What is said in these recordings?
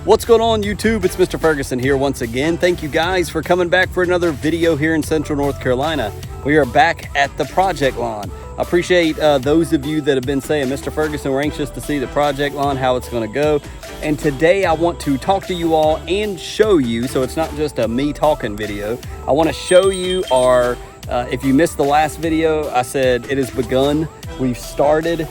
What's going on YouTube? It's Mr. Ferguson here once again. Thank you guys for coming back for another video here in Central North Carolina. We are back at the project lawn. I appreciate those of you that have been saying, Mr. Ferguson, we're anxious to see the project lawn, how it's going to go. And today I want to talk to you all and show you, so it's not just a me talking video. I want to show you our, if you missed the last video, I said it has begun. We've started.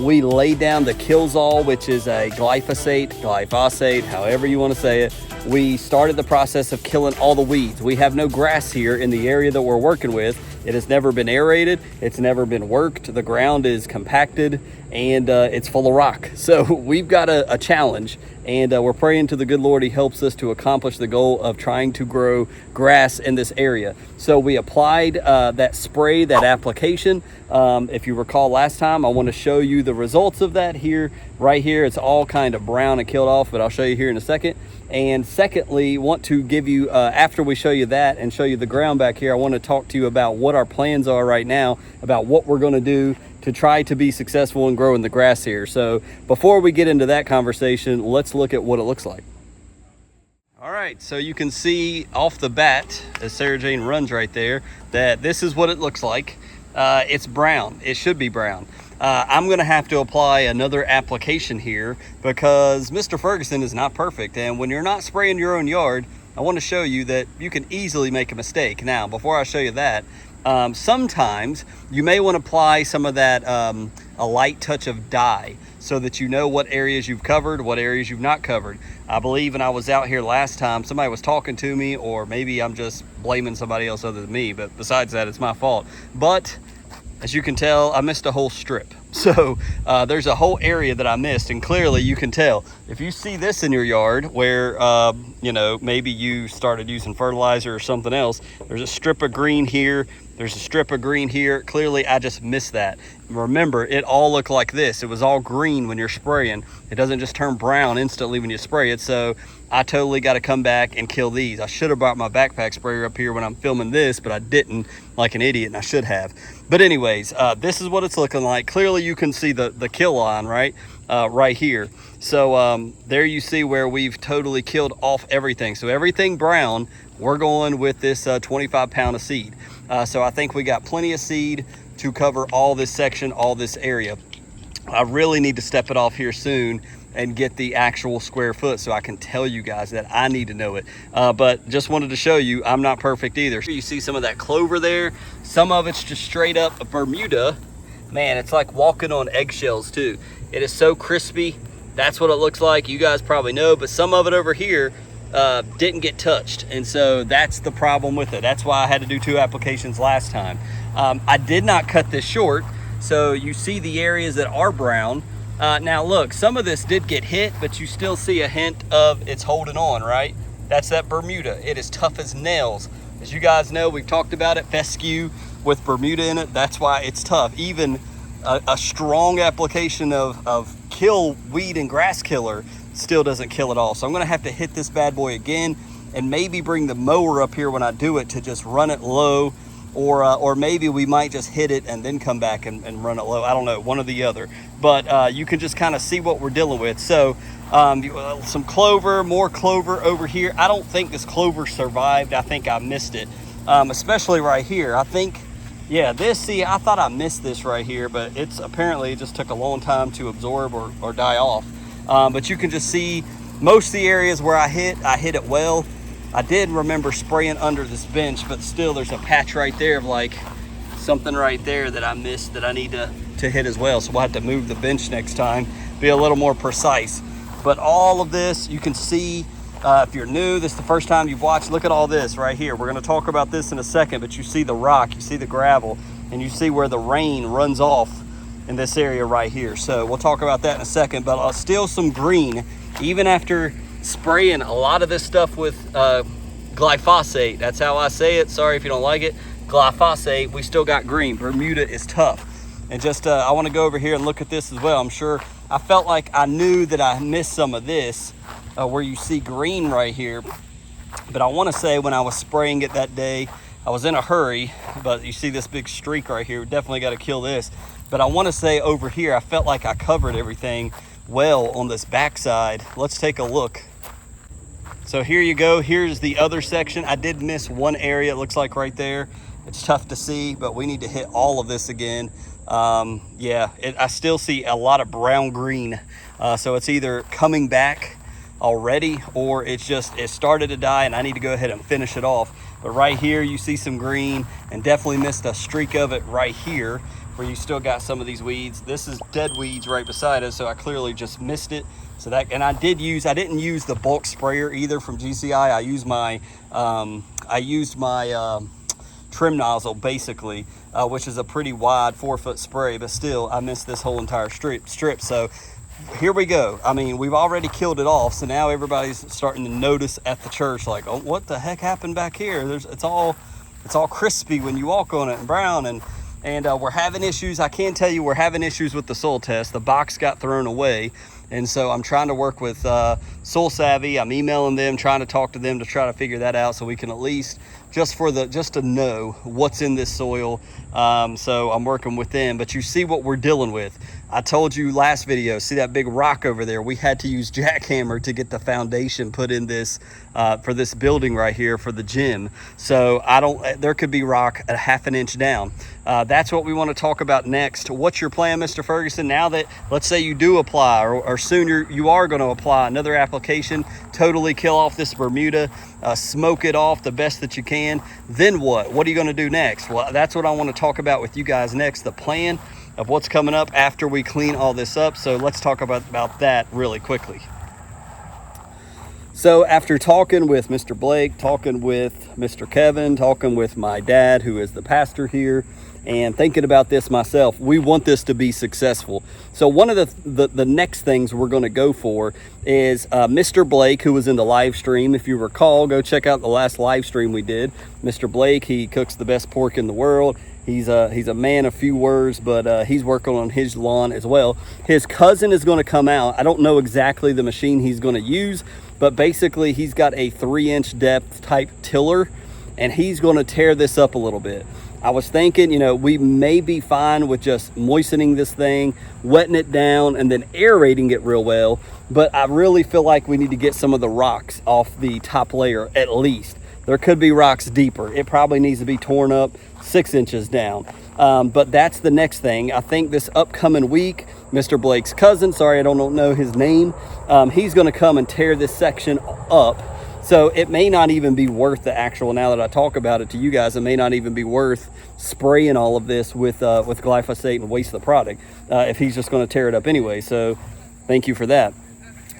We laid down the Kilzall, which is a glyphosate, however you want to say it. We started the process of killing all the weeds. We have no grass here in the area that we're working with. It has never been aerated. It's never been worked. The ground is compacted and it's full of rock. So we've got a challenge, and we're praying to the good Lord He helps us to accomplish the goal of trying to grow grass in this area. So we applied that spray, that application. If you recall last time, I want to show you the results of that here, right here. It's all kind of brown and killed off, but I'll show you here in a second. And secondly, want to give you, after we show you that and show you the ground back here, I want to talk to you about what our plans are right now, about what we're going to do to try to be successful in growing the grass here. So before we get into that conversation, let's look at what it looks like. All right, so you can see off the bat, as Sarah Jane runs right there, that this is what it looks like. It's brown. It should be brown. I'm going to have to apply another application here because Mr. Ferguson is not perfect. And when you're not spraying your own yard, I want to show you that you can easily make a mistake. Now, before I show you that, sometimes you may want to apply some of that, a light touch of dye, so that you know what areas you've covered, what areas you've not covered. I believe when I was out here last time, somebody was talking to me, or maybe I'm just blaming somebody else other than me, but besides that, it's my fault. But as you can tell, I missed a whole strip. So there's a whole area that I missed, and clearly you can tell. If you see this in your yard where, you know, maybe you started using fertilizer or something else, there's a strip of green here, there's a strip of green here. Clearly I just missed that. Remember, it all looked like this. It was all green when you're spraying. It doesn't just turn brown instantly when you spray it. So I totally got to come back and kill these. I should have brought my backpack sprayer up here when I'm filming this, but I didn't, like an idiot, and I should have. But anyways, this is what it's looking like. Clearly you can see the kill line, right? Right here. So there you see where we've totally killed off everything. So everything brown, we're going with this 25 pound of seed. So I think we got plenty of seed to cover all this section, all this area. I really need to step it off here soon and get the actual square foot so I can tell you guys that I need to know it. But just wanted to show you I'm not perfect either. You see some of that clover there. Some of it's just straight up Bermuda. Man, it's like walking on eggshells too. It is so crispy. That's what it looks like. You guys probably know, but some of it over here didn't get touched, and so that's the problem with it. That's why I had to do 2 applications last time. I did not cut this short, so you see the areas that are brown. Now look, some of this did get hit, but you still see a hint of it's holding on, right? That's that Bermuda. It is tough as nails. As you guys know, we've talked about it, fescue with Bermuda in it. That's why it's tough. Even a strong application of kill weed and grass killer still doesn't kill it all. So I'm gonna have to hit this bad boy again, and maybe bring the mower up here when I do it to just run it low, or maybe we might just hit it and then come back and run it low. I don't know, one or the other. But you can just kind of see what we're dealing with. So some clover, more clover over here. I don't think this clover survived. I think I missed it, especially right here. I think, yeah, I thought I missed this right here, but it's apparently it just took a long time to absorb or die off. But you can just see most of the areas where I hit it well. I did remember spraying under this bench, but still there's a patch right there of like something right there that I missed that I need to hit as well. So we'll have to move the bench next time, be a little more precise. But all of this, you can see, if you're new, this is the first time you've watched, look at all this right here. We're gonna talk about this in a second, but you see the rock, you see the gravel, and you see where the rain runs off in this area right here. So we'll talk about that in a second, but still some green, even after spraying a lot of this stuff with glyphosate. That's how I say it. Sorry if you don't like it. Glyphosate, we still got green. Bermuda is tough. And just, I want to go over here and look at this as well. I'm sure, I felt like I knew that I missed some of this, where you see green right here. But I want to say when I was spraying it that day, I was in a hurry, but you see this big streak right here. We definitely got to kill this. But I want to say over here, I felt like I covered everything well on this backside. Let's take a look So here you go. Here's the other section. I did miss one area, it looks like right there. It's tough to see, but we need to hit all of this again. I still see a lot of brown green. So it's either coming back already or it started to die and I need to go ahead and finish it off. But right here you see some green, and definitely missed a streak of it right here where you still got some of these weeds. This is dead weeds right beside us, so I clearly just missed it. So that, and I didn't use the bulk sprayer either from GCI. I used my trim nozzle basically, which is a pretty wide 4-foot spray, but still I missed this whole entire strip. So here we go. I mean, we've already killed it off, so now everybody's starting to notice at the church, like, oh, what the heck happened back here? It's all crispy when you walk on it and brown, and we're having issues. I can tell you we're having issues with the soil test. The box got thrown away, and so I'm trying to work with Soil Savvy. I'm emailing them, trying to talk to them to try to figure that out so we can at least just to know what's in this soil. So I'm working with them, but you see what we're dealing with. I told you last video, see that big rock over there? We had to use jackhammer to get the foundation put in this for this building right here for the gym. So there could be rock a half an inch down. That's what we want to talk about next. What's your plan, Mr. Ferguson? Now that, let's say you do apply, or soon you are going to apply another application, totally kill off this Bermuda, smoke it off the best that you can. Then what? What are you going to do next? Well, that's what I want to talk about with you guys next, the plan of what's coming up after we clean all this up. So let's talk about that really quickly. So after talking with Mr. Blake, talking with Mr. Kevin, talking with my dad, who is the pastor here, and thinking about this myself, we want this to be successful. So one of the next things we're going to go for is Mr. Blake, who was in the live stream. If you recall, go check out the last live stream we did. Mr. Blake, he cooks the best pork in the world. He's a man of few words, but he's working on his lawn as well. His cousin is going to come out. I don't know exactly the machine he's going to use, but basically he's got a 3-inch depth type tiller, and he's going to tear this up a little bit. I was thinking, we may be fine with just moistening this thing, wetting it down, and then aerating it real well. But I really feel like we need to get some of the rocks off the top layer at least. There could be rocks deeper. It probably needs to be torn up 6 inches down. But that's the next thing. I think this upcoming week, Mr. Blake's cousin, sorry, I don't know his name, he's going to come and tear this section up. So it may not even be worth the actual, now that I talk about it to you guys, it may not even be worth spraying all of this with glyphosate and waste the product if he's just going to tear it up anyway. So thank you for that.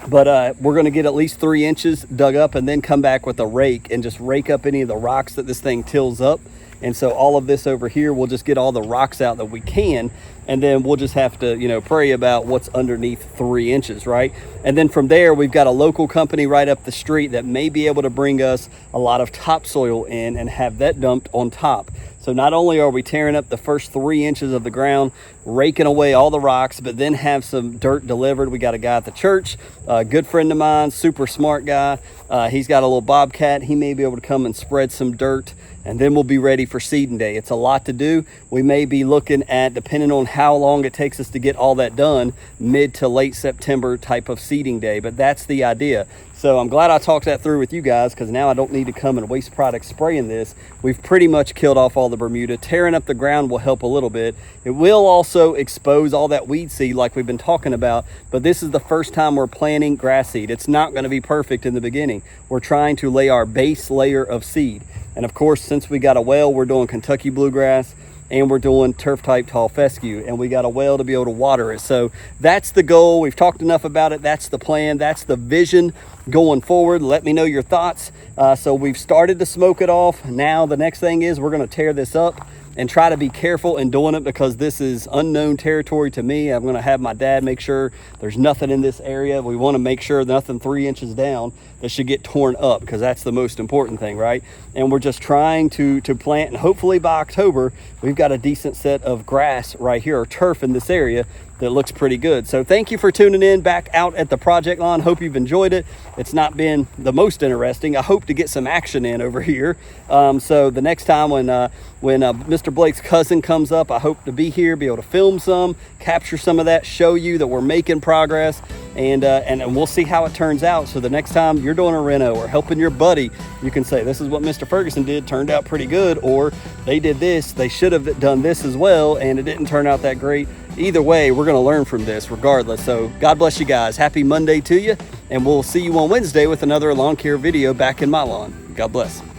But we're going to get at least 3 inches dug up and then come back with a rake and just rake up any of the rocks that this thing tills up. And so all of this over here, we'll just get all the rocks out that we can, and then we'll just have to, pray about what's underneath 3 inches, right? And then from there, we've got a local company right up the street that may be able to bring us a lot of topsoil in and have that dumped on top. So not only are we tearing up the first 3 inches of the ground, raking away all the rocks, but then have some dirt delivered. We got a guy at the church, a good friend of mine, super smart guy. He's got a little bobcat. He may be able to come and spread some dirt, and then we'll be ready for seeding day. It's a lot to do. We may be looking at, depending on how long it takes us to get all that done, mid to late September type of seeding day, but that's the idea. So I'm glad I talked that through with you guys, because now I don't need to come and waste product spraying this. We've pretty much killed off all the Bermuda. Tearing up the ground will help a little bit. It will also expose all that weed seed like we've been talking about, but this is the first time we're planting grass seed. It's not going to be perfect in the beginning. We're trying to lay our base layer of seed. And of course, since we got a well, we're doing Kentucky bluegrass, and we're doing turf type tall fescue, and we got a well to be able to water it. So that's the goal. We've talked enough about it. That's the plan. That's the vision going forward. Let me know your thoughts. So we've started to smoke it off. Now the next thing is we're going to tear this up and try to be careful in doing it, because this is unknown territory to me. I'm going to have my dad make sure there's nothing in this area. We want to make sure nothing 3 inches down that should get torn up, because that's the most important thing, right? And we're just trying to plant, and hopefully by October we've got a decent set of grass right here, or turf in this area, that looks pretty good. So thank you for tuning in back out at the project lawn. Hope you've enjoyed it. It's not been the most interesting. I hope to get some action in over here. So the next time when Mr. Blake's cousin comes up, I hope to be here, be able to film some, capture some of that, show you that we're making progress, and we'll see how it turns out. So the next time you're doing a reno or helping your buddy, you can say, this is what Mr. Ferguson did, turned out pretty good, or they did this, they should have done this as well, and it didn't turn out that great. Either way, we're going to learn from this regardless. So God bless you guys. Happy Monday to you, and we'll see you on Wednesday with another lawn care video back in my lawn. God bless.